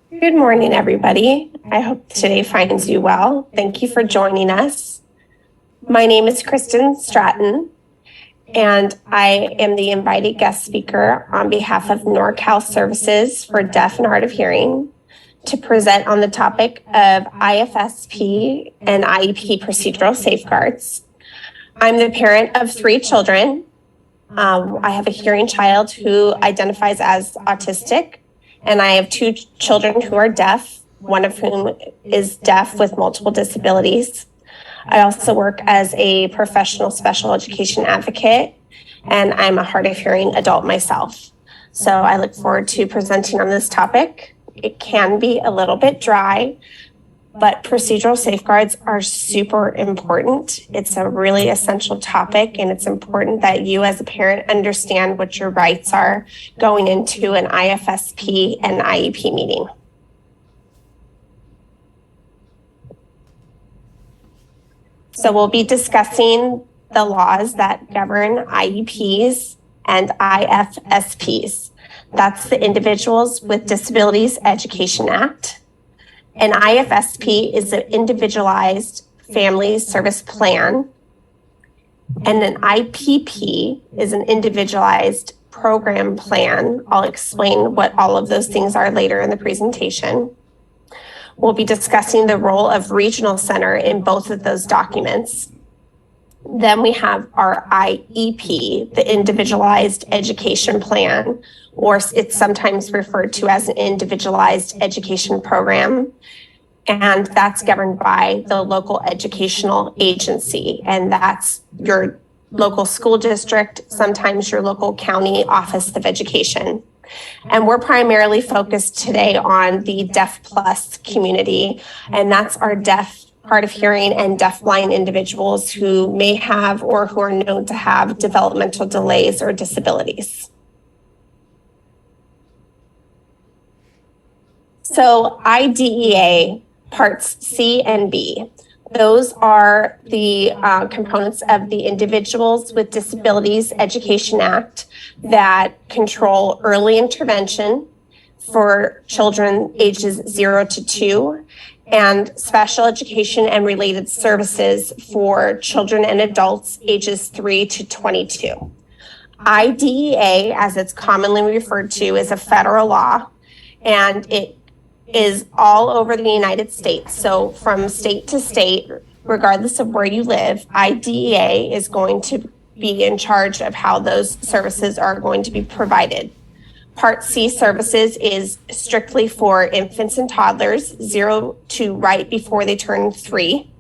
Good morning, everybody. I hope today finds you well. Thank you for joining us. My name is Kristen Stratton, and I am the invited guest speaker on behalf of NorCal Services for Deaf and Hard of Hearing to present on the topic of IFSP and IEP procedural safeguards. I'm the parent of 3 children. I have a hearing child who identifies as autistic, and I have 2 children who are deaf, one of whom is deaf with multiple disabilities. I also work as a professional special education advocate, and I'm a hard of hearing adult myself. So I look forward to presenting on this topic. It can be a little bit dry, but procedural safeguards are super important. It's a really essential topic, and it's important that you as a parent understand what your rights are going into an IFSP and IEP meeting. So we'll be discussing the laws that govern IEPs and IFSPs. That's the Individuals with Disabilities Education Act. An IFSP is an individualized family service plan, and an IPP is an individualized program plan. I'll explain what all of those things are later in the presentation. We'll be discussing the role of regional center in both of those documents. Then we have our IEP, the Individualized Education Plan, or it's sometimes referred to as an Individualized Education Program. And that's governed by the local educational agency. And that's your local school district, sometimes your local county office of education. And we're primarily focused today on the Deaf Plus community. And that's our deaf, hard of hearing, and deafblind individuals who may have or who are known to have developmental delays or disabilities. So IDEA Parts C and B, those are the components of the Individuals with Disabilities Education Act that control early intervention for children ages 0 to 2 and special education and related services for children and adults ages 3 to 22. IDEA, as it's commonly referred to, is a federal law, and it is all over the United States. So from state to state, regardless of where you live, IDEA is going to be in charge of how those services are going to be provided. Part C services is strictly for infants and toddlers, 0 to right before they turn 3.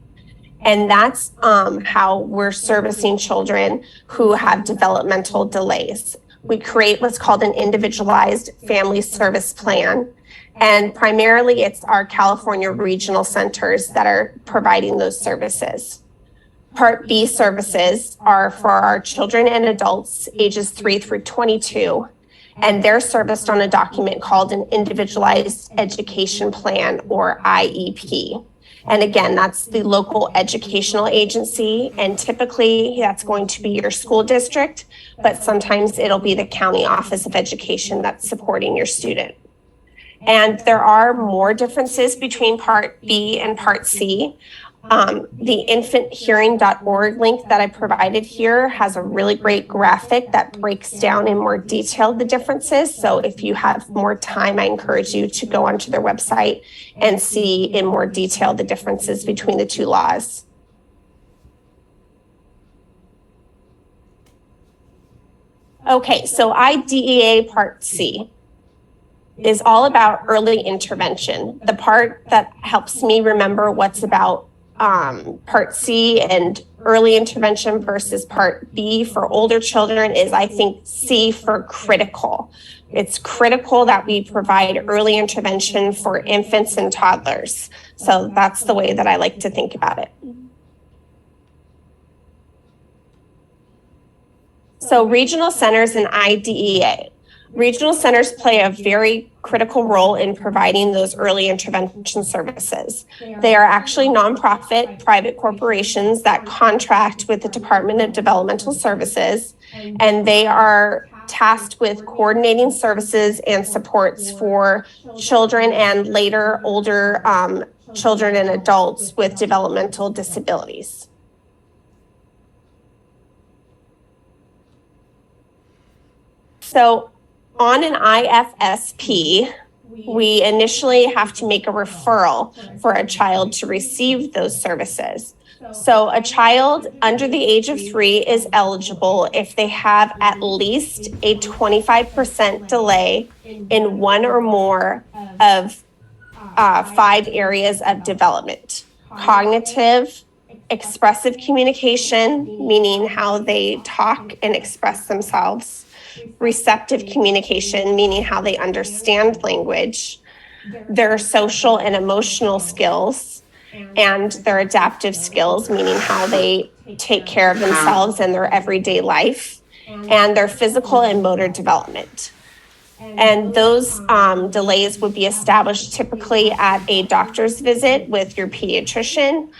And that's how we're servicing children who have developmental delays. We create what's called an individualized family service plan. And primarily it's our California regional centers that are providing those services. Part B services are for our children and adults ages 3 through 22, and they're serviced on a document called an Individualized Education Plan, or IEP. And again, that's the local educational agency, and typically that's going to be your school district, but sometimes it'll be the county office of education that's supporting your student. And there are more differences between Part B and Part C. The infanthearing.org link that I provided here has a really great graphic that breaks down in more detail the differences. So if you have more time, I encourage you to go onto their website and see in more detail the differences between the 2 laws. Okay, so IDEA Part C is all about early intervention. The part that helps me remember what's about Part C and early intervention versus Part B for older children is, I think, C for critical. It's critical that we provide early intervention for infants and toddlers. So that's the way that I like to think about it. So regional centers and IDEA. Regional centers play a very critical role in providing those early intervention services. They are actually nonprofit private corporations that contract with the Department of Developmental Services, and they are tasked with coordinating services and supports for children and later older children and adults with developmental disabilities. So on an IFSP, we initially have to make a referral for a child to receive those services. So a child under the age of 3 is eligible if they have at least a 25% delay in one or more of 5 areas of development: cognitive, expressive communication, meaning how they talk and express themselves; receptive communication, meaning how they understand language; their social and emotional skills; and their adaptive skills, meaning how they take care of themselves in their everyday life; and their physical and motor development. And those delays would be established typically at a doctor's visit with your pediatrician.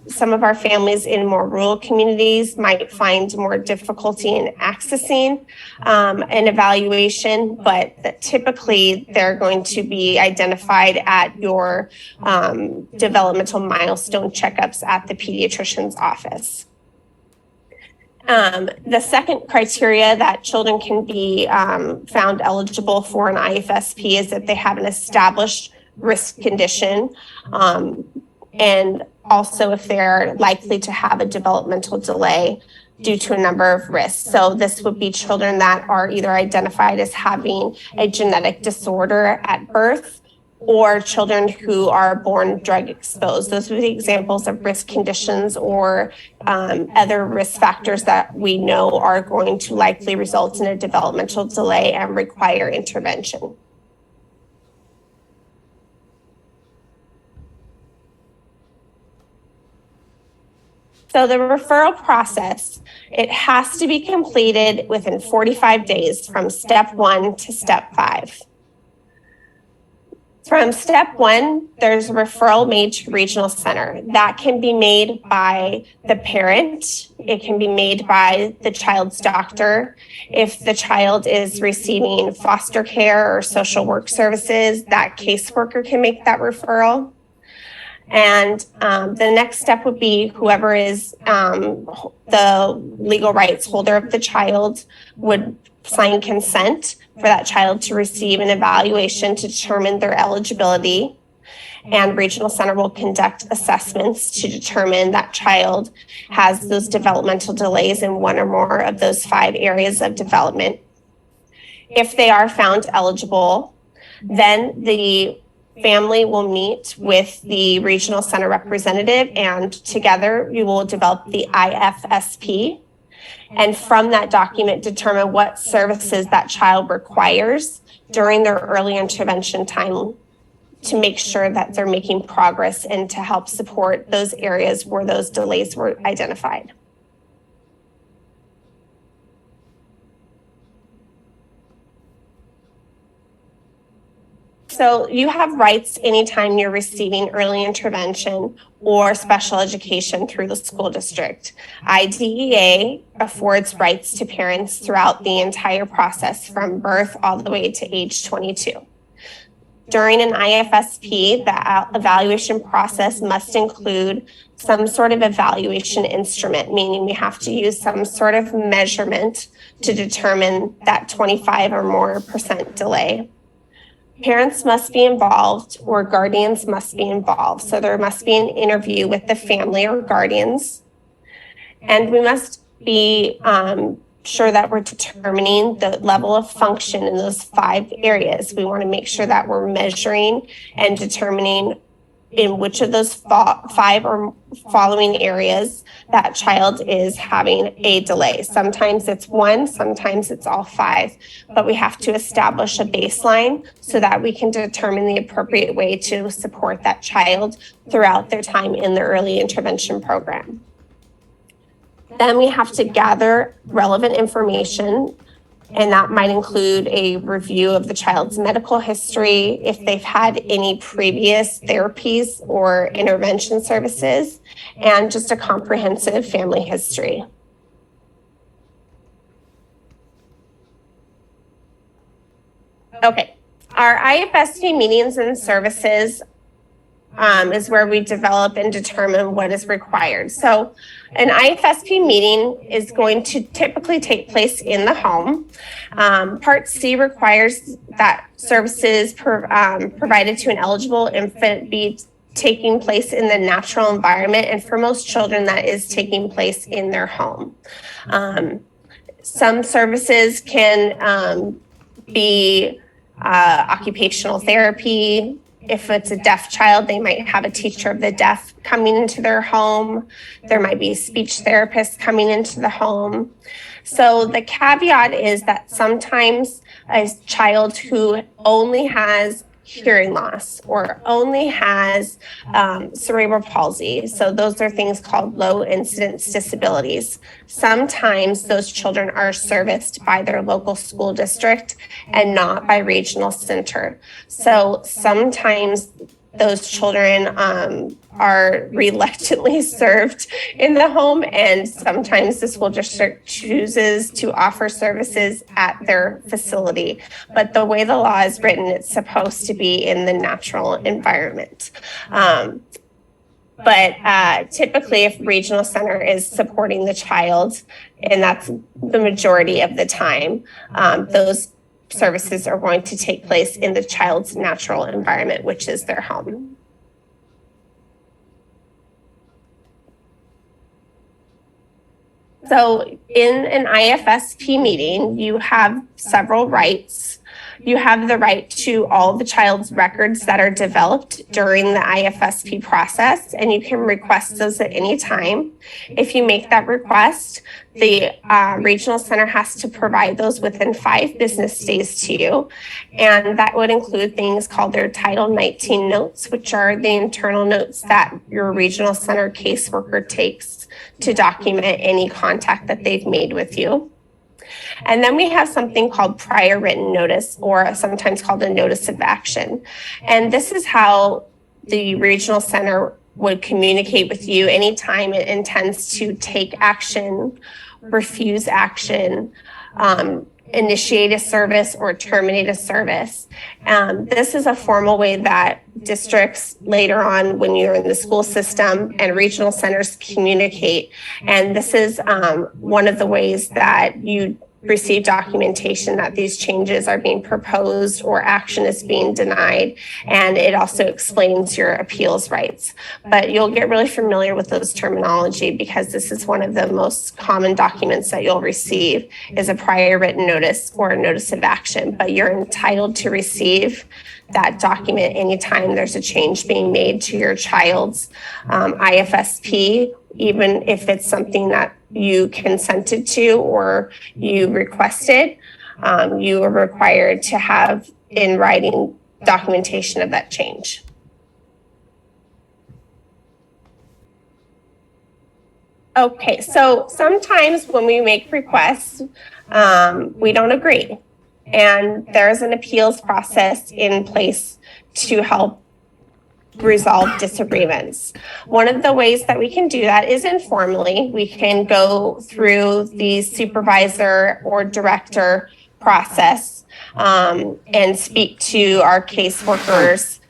Some of our families in more rural communities might find more difficulty in accessing an evaluation, but typically they're going to be identified at your developmental milestone checkups at the pediatrician's office. The second criteria that children can be found eligible for an IFSP is that they have an established risk condition, and also if they're likely to have a developmental delay due to a number of risks. So this would be children that are either identified as having a genetic disorder at birth, or children who are born drug exposed. Those are the examples of risk conditions or other risk factors that we know are going to likely result in a developmental delay and require intervention. So the referral process, it has to be completed within 45 days from step 1 to step 5. From step 1, there's a referral made to regional center. That can be made by the parent. It can be made by the child's doctor. If the child is receiving foster care or social work services, that caseworker can make that referral. And the next step would be whoever is the legal rights holder of the child would sign consent for that child to receive an evaluation to determine their eligibility. And regional center will conduct assessments to determine that child has those developmental delays in one or more of those 5 areas of development. If they are found eligible, then the family will meet with the regional center representative, and together we will develop the IFSP. And from that document, determine what services that child requires during their early intervention time to make sure that they're making progress and to help support those areas where those delays were identified. So you have rights anytime you're receiving early intervention or special education through the school district. IDEA affords rights to parents throughout the entire process from birth all the way to age 22. During an IFSP, the evaluation process must include some sort of evaluation instrument, meaning we have to use some sort of measurement to determine that 25 or more % delay. Parents must be involved, or guardians must be involved. So there must be an interview with the family or guardians. And we must be sure that we're determining the level of function in those 5 areas. We want to make sure that we're measuring and determining in which of those 5 or following areas that child is having a delay. Sometimes it's 1, sometimes it's all 5, but we have to establish a baseline so that we can determine the appropriate way to support that child throughout their time in the early intervention program. Then we have to gather relevant information, and that might include a review of the child's medical history, if they've had any previous therapies or intervention services, and just a comprehensive family history. Okay, our IFSP meetings and services is where we develop and determine what is required. So an IFSP meeting is going to typically take place in the home. Part C requires that services provided to an eligible infant be taking place in the natural environment, and for most children that is taking place in their home. Some services can be occupational therapy. If it's a deaf child, they might have a teacher of the deaf coming into their home. There might be speech therapists coming into the home. So the caveat is that sometimes a child who only has hearing loss or only has cerebral palsy, so those are things called low incidence disabilities. Sometimes those children are serviced by their local school district and not by regional center. So sometimes those children are reluctantly served in the home, and sometimes the school district chooses to offer services at their facility. But the way the law is written, it's supposed to be in the natural environment. But typically, if regional center is supporting the child, and that's the majority of the time, those services are going to take place in the child's natural environment, which is their home. So in an IFSP meeting, you have several rights. You have the right to all the child's records that are developed during the IFSP process, and you can request those at any time. If you make that request, the regional center has to provide those within 5 business days to you. And that would include things called their Title 19 notes, which are the internal notes that your regional center caseworker takes to document any contact that they've made with you. And then we have something called prior written notice, or sometimes called a notice of action. And this is how the regional center would communicate with you anytime it intends to take action, refuse action, initiate a service, or terminate a service. This is a formal way that districts later on, when you're in the school system, and regional centers communicate. And this is one of the ways that you receive documentation that these changes are being proposed or action is being denied. And it also explains your appeals rights. But you'll get really familiar with those terminology, because this is one of the most common documents that you'll receive is a prior written notice or a notice of action. But you're entitled to receive that document anytime there's a change being made to your child's IFSP, even if it's something that you consented to or you requested. You are required to have in writing documentation of that change. Okay, so sometimes when we make requests, we don't agree. And there's an appeals process in place to help resolve disagreements. One of the ways that we can do that is informally. We can go through the supervisor or director process and speak to our caseworkers,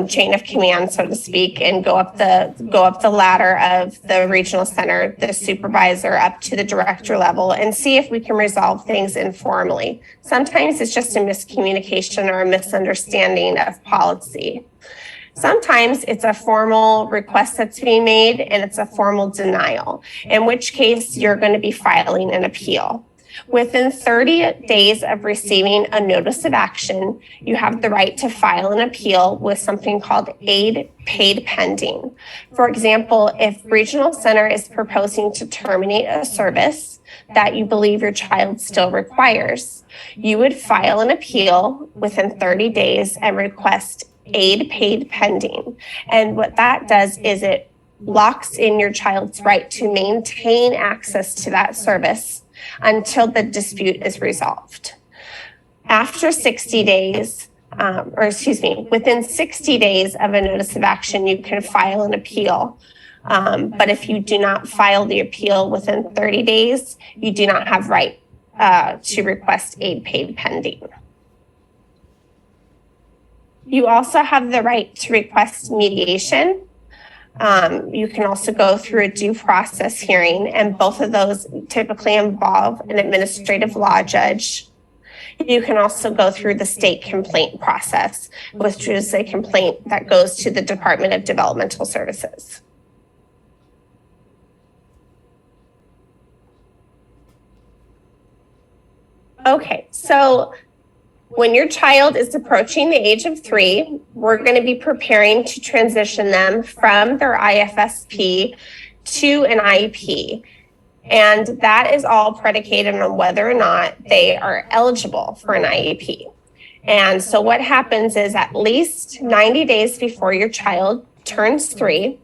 chain of command, so to speak, and go up the ladder of the regional center, the supervisor, up to the director level, and see if we can resolve things informally. Sometimes it's just a miscommunication or a misunderstanding of policy. Sometimes it's a formal request that's being made, and it's a formal denial, in which case you're going to be filing an appeal. Within 30 days of receiving a notice of action, you have the right to file an appeal with something called aid paid pending. For example, if Regional Center is proposing to terminate a service that you believe your child still requires, you would file an appeal within 30 days and request aid paid pending. And what that does is it locks in your child's right to maintain access to that service until the dispute is resolved. After 60 days, within 60 days of a notice of action, you can file an appeal. But if you do not file the appeal within 30 days, you do not have right to request aid paid pending. You also have the right to request mediation. You can also go through a due process hearing, and both of those typically involve an administrative law judge. You can also go through the state complaint process, which is a complaint that goes to the Department of Developmental Services. Okay, so when your child is approaching the age of 3, we're going to be preparing to transition them from their IFSP to an IEP. And that is all predicated on whether or not they are eligible for an IEP. And so what happens is at least 90 days before your child turns 3,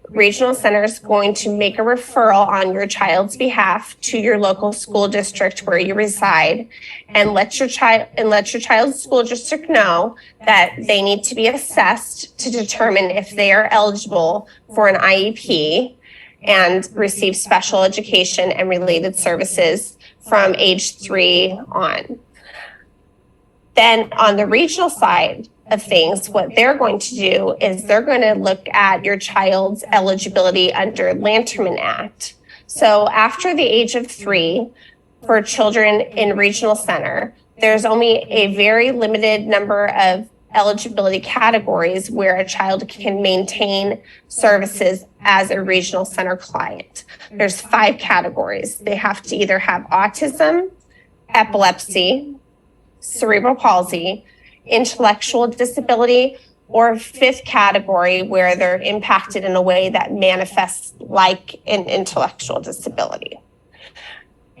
Regional Center is going to make a referral on your child's behalf to your local school district where you reside, and let your child's school district know that they need to be assessed to determine if they are eligible for an IEP and receive special education and related services from age 3 on. Then on the regional side of things, what they're going to do is they're going to look at your child's eligibility under Lanterman Act. So after the age of 3, for children in Regional Center, there's only a very limited number of eligibility categories where a child can maintain services as a Regional Center client. There's 5 categories. They have to either have autism, epilepsy, cerebral palsy, intellectual disability, or 5th category where they're impacted in a way that manifests like an intellectual disability.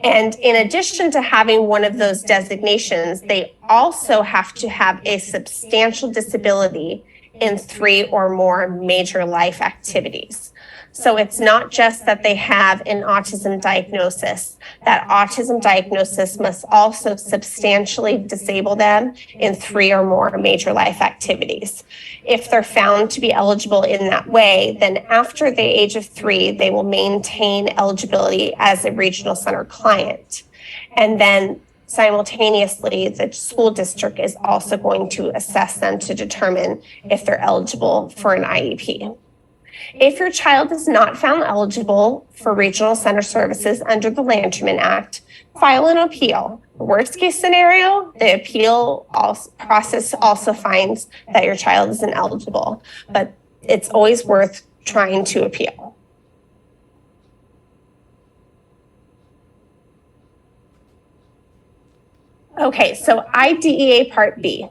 And in addition to having one of those designations, they also have to have a substantial disability in 3 or more major life activities. So it's not just that they have an autism diagnosis. That autism diagnosis must also substantially disable them in 3 or more major life activities. If they're found to be eligible in that way, then after the age of 3, they will maintain eligibility as a Regional Center client. And then simultaneously, the school district is also going to assess them to determine if they're eligible for an IEP. If your child is not found eligible for Regional Center services under the Lanterman Act, file an appeal. Worst case scenario, the appeal process also finds that your child is ineligible, but it's always worth trying to appeal. Okay, so IDEA Part B.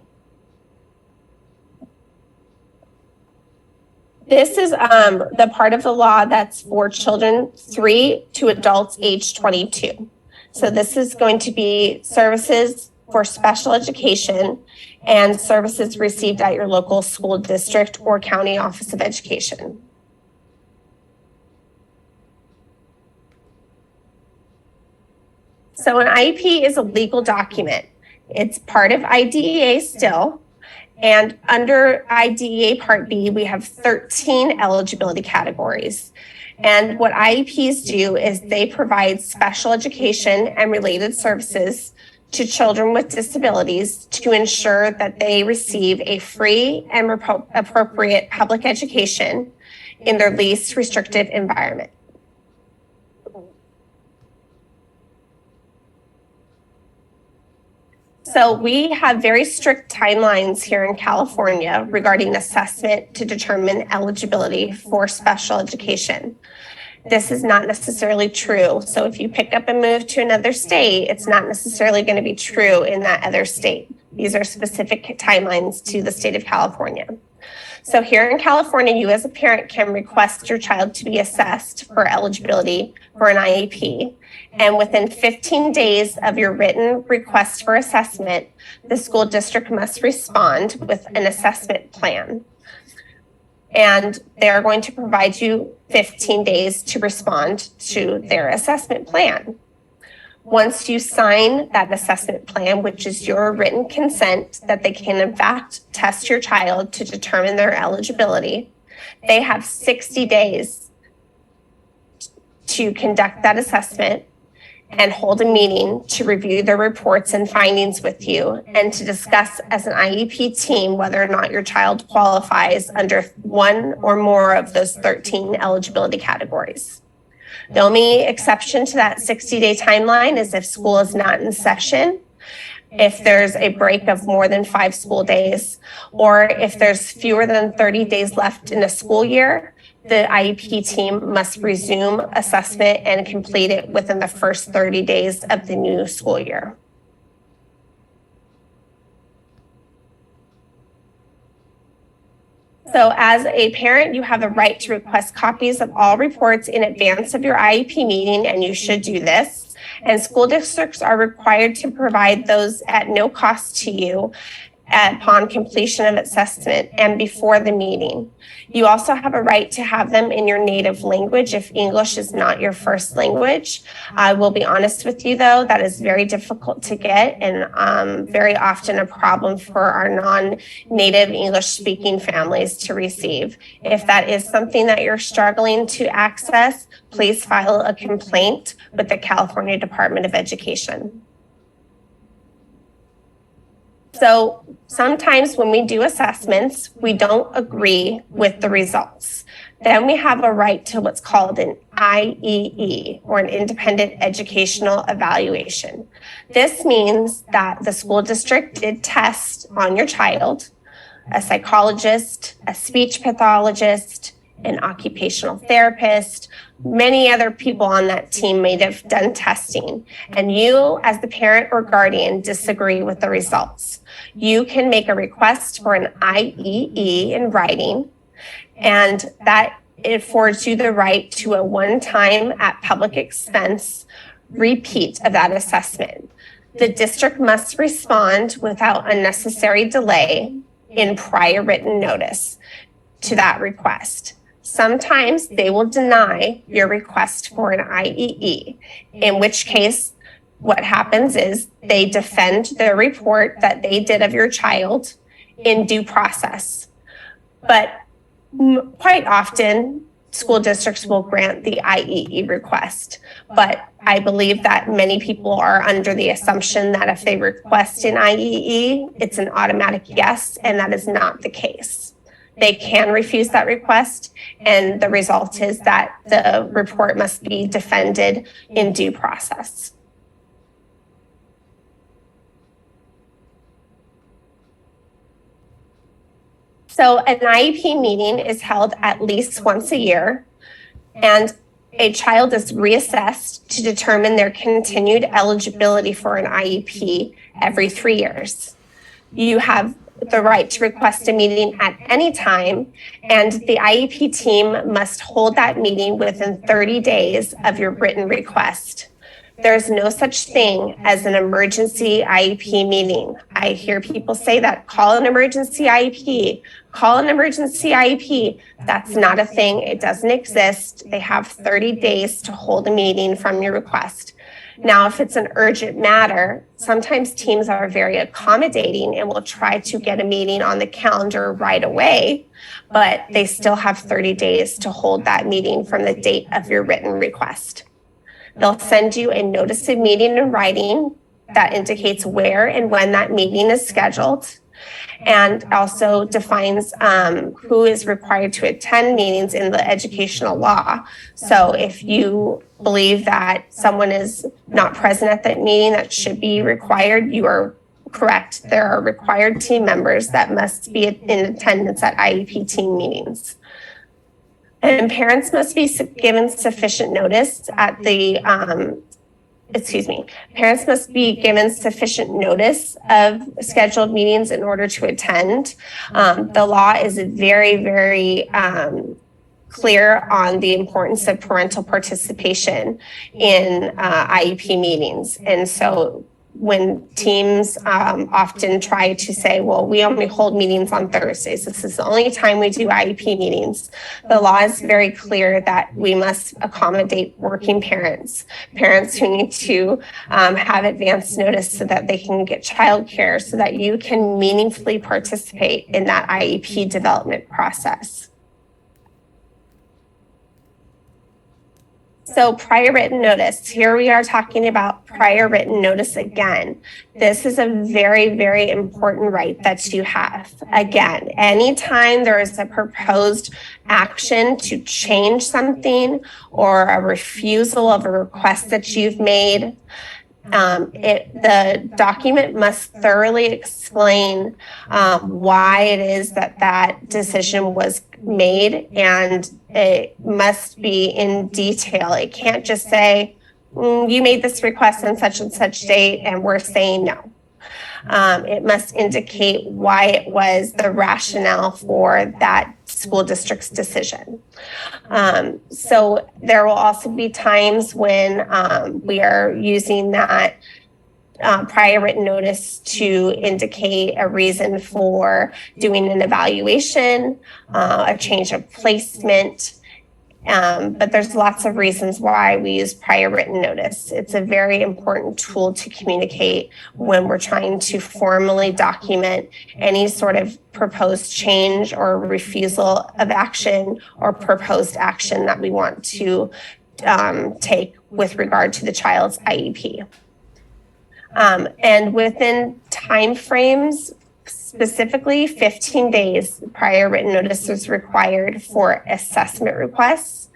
This is the part of the law that's for children 3 to adults age 22. So this is going to be services for special education and services received at your local school district or county office of education. So an IEP is a legal document. It's part of IDEA still. And under IDEA Part B, we have 13 eligibility categories. And what IEPs do is they provide special education and related services to children with disabilities to ensure that they receive a free and appropriate public education in their least restrictive environment. So we have very strict timelines here in California regarding assessment to determine eligibility for special education. This is not necessarily true. So if you pick up and move to another state, it's not necessarily going to be true in that other state. These are specific timelines to the state of California. So here in California, you as a parent can request your child to be assessed for eligibility for an IEP. And within 15 days of your written request for assessment, the school district must respond with an assessment plan. And they are going to provide you 15 days to respond to their assessment plan. Once you sign that assessment plan, which is your written consent that they can in fact test your child to determine their eligibility, they have 60 days to conduct that assessment. and hold a meeting to review the reports and findings with you and to discuss as an IEP team whether or not your child qualifies under one or more of those 13 eligibility categories. The only exception to that 60-day timeline is if school is not in session, if there's a break of more than 5 school days, or if there's fewer than 30 days left in a school year, the IEP team must resume assessment and complete it within the first 30 days of the new school year. So as a parent, you have the right to request copies of all reports in advance of your IEP meeting, and you should do this. And school districts are required to provide those at no cost to you upon completion of assessment and before the meeting. You also have a right to have them in your native language if English is not your first language. I will be honest with you though, that is very difficult to get and very often a problem for our non-native English speaking families to receive. If that is something that you're struggling to access, please file a complaint with the California Department of Education. So sometimes when we do assessments, we don't agree with the results. Then we have a right to what's called an IEE, or an independent educational evaluation. This means that the school district did tests on your child, a psychologist, a speech pathologist, an occupational therapist, many other people on that team may have done testing, and you as the parent or guardian disagree with the results. You can make a request for an IEE in writing, and that affords you the right to a one-time at public expense repeat of that assessment. The district must respond without unnecessary delay in prior written notice to that request. Sometimes they will deny your request for an IEE, in which case what happens is they defend the report that they did of your child in due process. But quite often, school districts will grant the IEE request. But I believe that many people are under the assumption that if they request an IEE, it's an automatic yes, and that is not the case. They can refuse that request, and the result is that the report must be defended in due process. So an IEP meeting is held at least once a year, and a child is reassessed to determine their continued eligibility for an IEP every 3 years. You have the right to request a meeting at any time, and the IEP team must hold that meeting within 30 days of your written request. There's no such thing as an emergency IEP meeting. I hear people say that, call an emergency IEP, call an emergency IEP. That's not a thing. It doesn't exist. They have 30 days to hold a meeting from your request. Now, if it's an urgent matter, sometimes teams are very accommodating and will try to get a meeting on the calendar right away, but they still have 30 days to hold that meeting from the date of your written request. They'll send you a notice of meeting in writing that indicates where and when that meeting is scheduled, and also defines who is required to attend meetings in the educational law. So if you believe that someone is not present at that meeting that should be required, you are correct. There are required team members that must be in attendance at IEP team meetings. And parents must be given sufficient notice at the parents must be given sufficient notice of scheduled meetings in order to attend. The law is very, very clear on the importance of parental participation in IEP meetings. And so when teams often try to say, well, we only hold meetings on Thursdays, this is the only time we do IEP meetings, the law is very clear that we must accommodate working parents who need to have advance notice so that they can get childcare, so that you can meaningfully participate in that IEP development process. So prior written notice, here we are talking about prior written notice again. This is a very, very important right that you have. Again, anytime there is a proposed action to change something or a refusal of a request that you've made, the document must thoroughly explain why it is that that decision was made, and it must be in detail. It can't just say, you made this request on such and such date and we're saying no. It must indicate why it was the rationale for that school district's decision. So there will also be times when we are using that prior written notice to indicate a reason for doing an evaluation, a change of placement. But there's lots of reasons why we use prior written notice. It's a very important tool to communicate when we're trying to formally document any sort of proposed change or refusal of action or proposed action that we want to take with regard to the child's IEP. And within time frames, specifically 15 days prior written notice is required for assessment requests.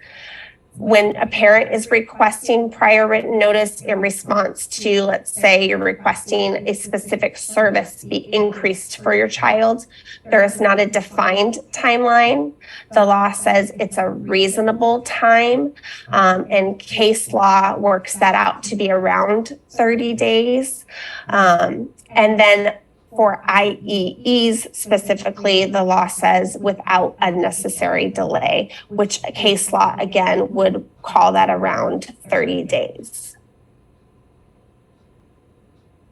When a parent is requesting prior written notice in response to, let's say you're requesting a specific service be increased for your child, there is not a defined timeline. The law says it's a reasonable time, and case law works that out to be around 30 days. And then for IEEs specifically, the law says without unnecessary delay, which case law again would call that around 30 days.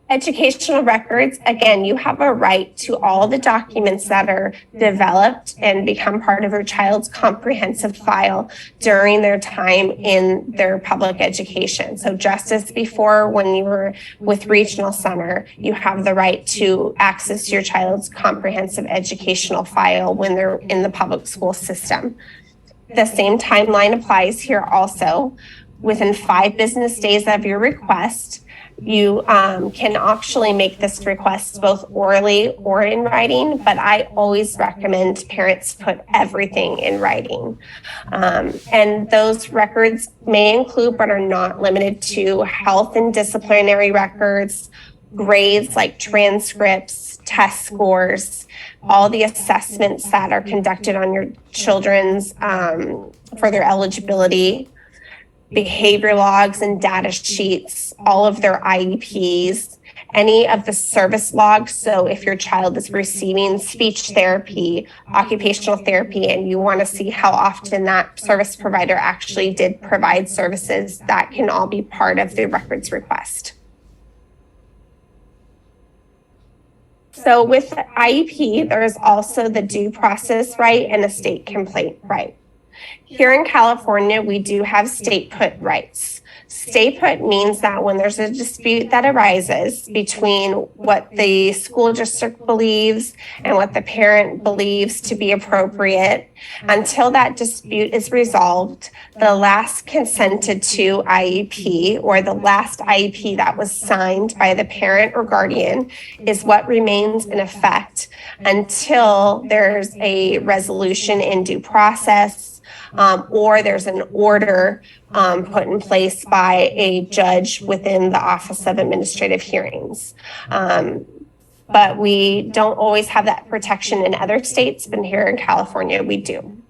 Educational records, again, you have a right to all the documents that are developed and become part of your child's comprehensive file during their time in their public education. So just as before when you were with Regional Center, you have the right to access your child's comprehensive educational file when they're in the public school system. The same timeline applies here also. Within 5 business days of your request, you can actually make this request both orally or in writing, but I always recommend parents put everything in writing. And those records may include, but are not limited to, health and disciplinary records, grades like transcripts, test scores, all the assessments that are conducted on your children's for their eligibility, behavior logs and data sheets, all of their IEPs, any of the service logs. So if your child is receiving speech therapy, occupational therapy, and you want to see how often that service provider actually did provide services, that can all be part of the records request. So with IEP, there is also the due process right and a state complaint right. Here in California, we do have stay put rights. Stay put means that when there's a dispute that arises between what the school district believes and what the parent believes to be appropriate, until that dispute is resolved, the last consented to IEP or the last IEP that was signed by the parent or guardian is what remains in effect until there's a resolution in due process, or there's an order put in place by a judge within the Office of Administrative Hearings. But we don't always have that protection in other states, but here in California, we do.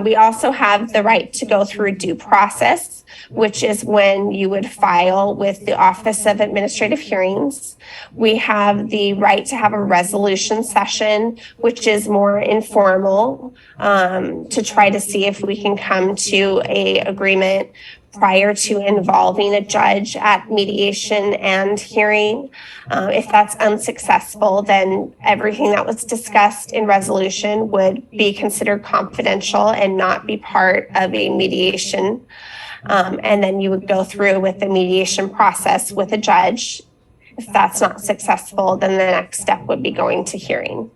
We also have the right to go through due process, which is when you would file with the Office of Administrative Hearings. We have the right to have a resolution session, which is more informal, to try to see if we can come to an agreement prior to involving a judge at mediation and hearing. If that's unsuccessful, then everything that was discussed in resolution would be considered confidential and not be part of a mediation. And then you would go through with the mediation process with a judge. If that's not successful, then the next step would be going to hearing.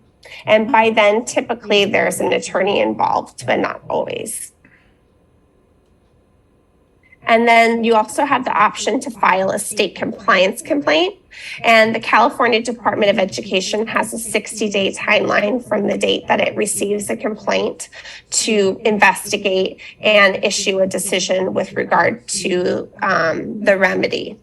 And by then, typically there's an attorney involved, but not always. And then you also have the option to file a state compliance complaint. And the California Department of Education has a 60-day timeline from the date that it receives a complaint to investigate and issue a decision with regard to the remedy.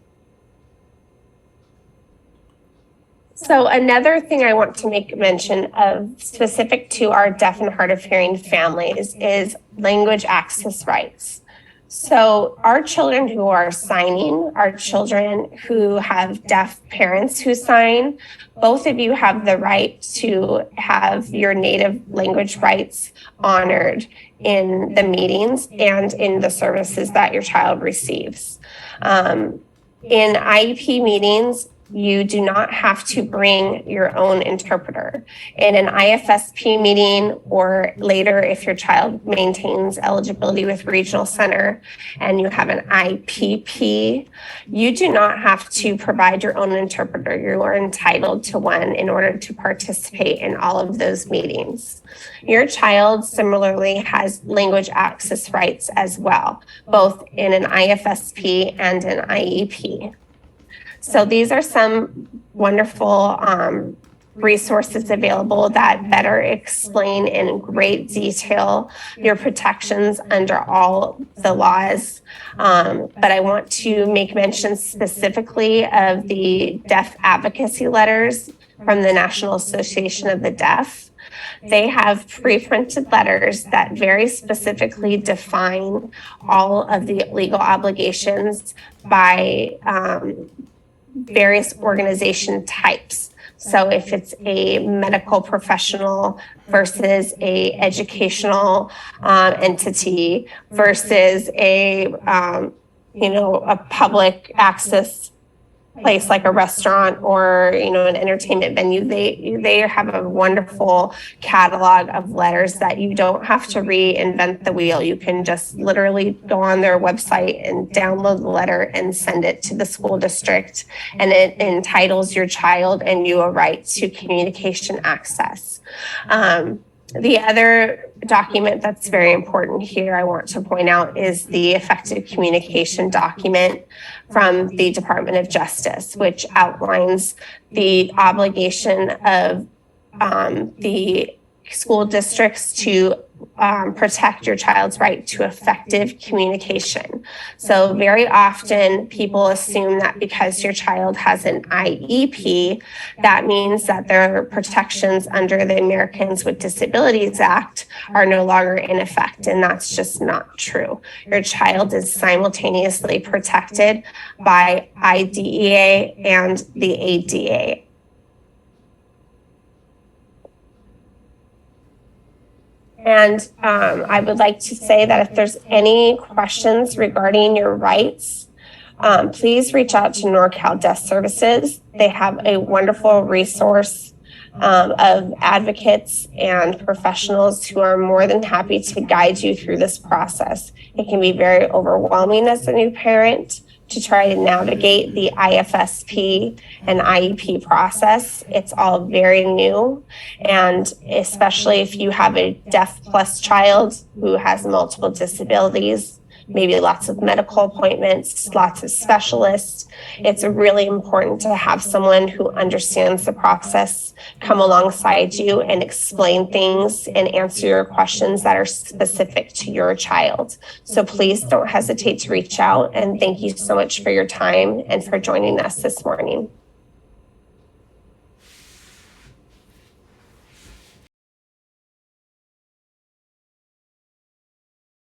So another thing I want to make mention of specific to our deaf and hard of hearing families is language access rights. So our children who are signing, our children who have deaf parents who sign, both of you have the right to have your native language rights honored in the meetings and in the services that your child receives. In IEP meetings, you do not have to bring your own interpreter. In an IFSP meeting or later, if your child maintains eligibility with Regional Center and you have an IPP, you do not have to provide your own interpreter. You are entitled to one in order to participate in all of those meetings. Your child similarly has language access rights as well, both in an IFSP and an IEP. So these are some wonderful resources available that better explain in great detail your protections under all the laws. But I want to make mention specifically of the deaf advocacy letters from the National Association of the Deaf. They have pre-printed letters that very specifically define all of the legal obligations by various organization types. So if it's a medical professional versus a educational entity versus a public access place like a restaurant or an entertainment venue, they have a wonderful catalog of letters that you don't have to reinvent the wheel. You can just literally go on their website and download the letter and send it to the school district, and it entitles your child and you a right to communication access. The other document that's very important here I want to point out is the effective communication document from the Department of Justice, which outlines the obligation of the school districts to protect your child's right to effective communication. So very often people assume that because your child has an IEP, that means that their protections under the Americans with Disabilities Act are no longer in effect, and that's just not true. Your child is simultaneously protected by IDEA and the ADA. And I would like to say that if there's any questions regarding your rights, please reach out to NorCal Deaf Services. They have a wonderful resource of advocates and professionals who are more than happy to guide you through this process. It can be very overwhelming as a new parent to try to navigate the IFSP and IEP process. It's all very new, and especially if you have a deaf plus child who has multiple disabilities, maybe lots of medical appointments, lots of specialists, it's really important to have someone who understands the process come alongside you and explain things and answer your questions that are specific to your child. So please don't hesitate to reach out, and thank you so much for your time and for joining us this morning.